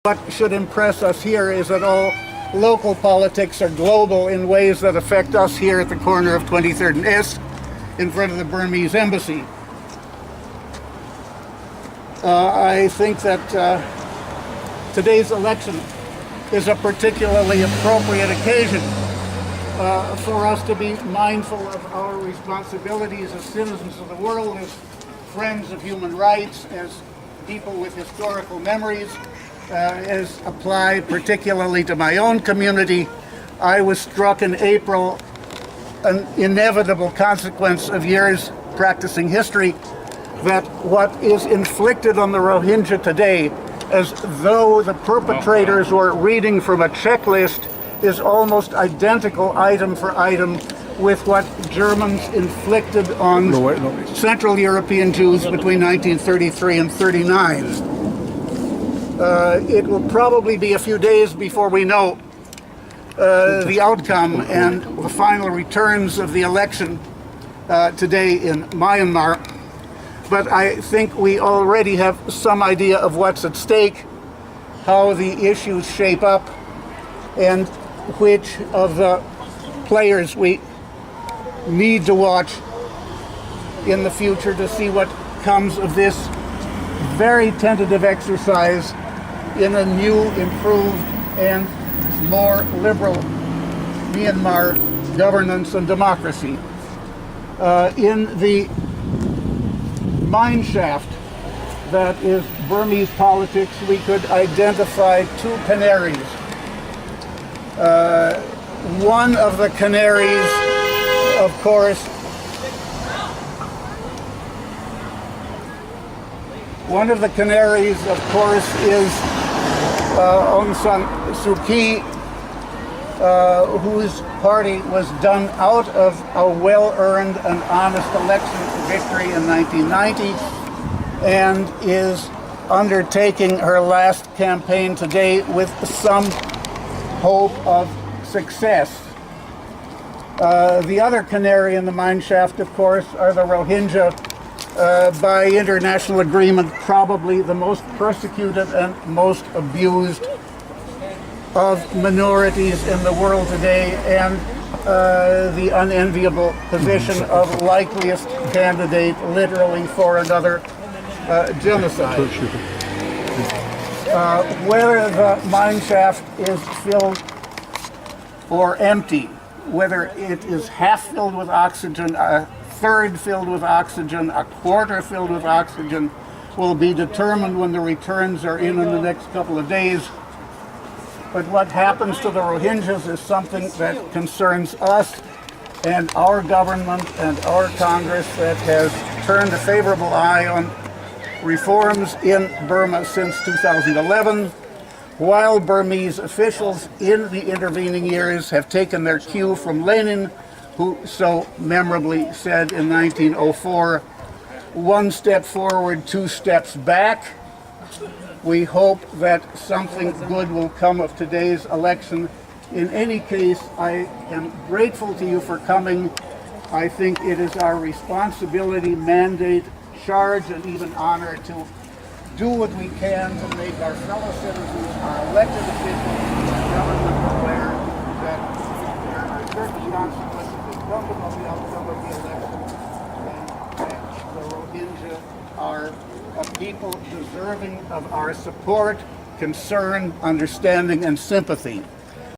What should impress us here is that all local politics are global in ways that affect us here at the corner of 23rd and S in front of the Burmese embassy. I think that today's election is a particularly appropriate occasion for us to be mindful of our responsibilities as citizens of the world, as friends of human rights, as people with historical memories, as applied particularly to my own community. I was struck in April, an inevitable consequence of years practicing history, that what is inflicted on the Rohingya today, as though the perpetrators were reading from a checklist, is almost identical item for item with what Germans inflicted on Central European Jews between 1933 and 39. It will probably be a few days before we know the outcome and the final returns of the election today in Myanmar. But I think we already have some idea of what's at stake, how the issues shape up, and which of the players we need to watch in the future to see what comes of this very tentative exercise in a new, improved, and more liberal Myanmar governance and democracy. In the mineshaft that is Burmese politics, we could identify two canaries. One of the canaries, of course, is Aung San Suu Kyi, whose party was done out of a well-earned and honest election victory in 1990 and is undertaking her last campaign today with some hope of success. The other canary in the mineshaft, of course, are the Rohingya, by international agreement, probably the most persecuted and most abused of minorities in the world today, and the unenviable position of likeliest candidate literally for another genocide. Whether the mineshaft is filled or empty, whether it is half filled with oxygen, a third filled with oxygen, a quarter filled with oxygen, will be determined when the returns are in the next couple of days. But what happens to the Rohingyas is something that concerns us and our government and our Congress that has turned a favorable eye on reforms in Burma since 2011, while Burmese officials in the intervening years have taken their cue from Lenin, who so memorably said in 1904, "One step forward, two steps back." We hope that something good will come of today's election. In any case, I am grateful to you for coming. I think it is our responsibility, mandate, charge, and even honor to do what we can to make our fellow citizens, our elected officials, our government aware that there are certain consequences incumbent on the outcome of the election, and that the Rohingya are a people deserving of our support, concern, understanding, and sympathy.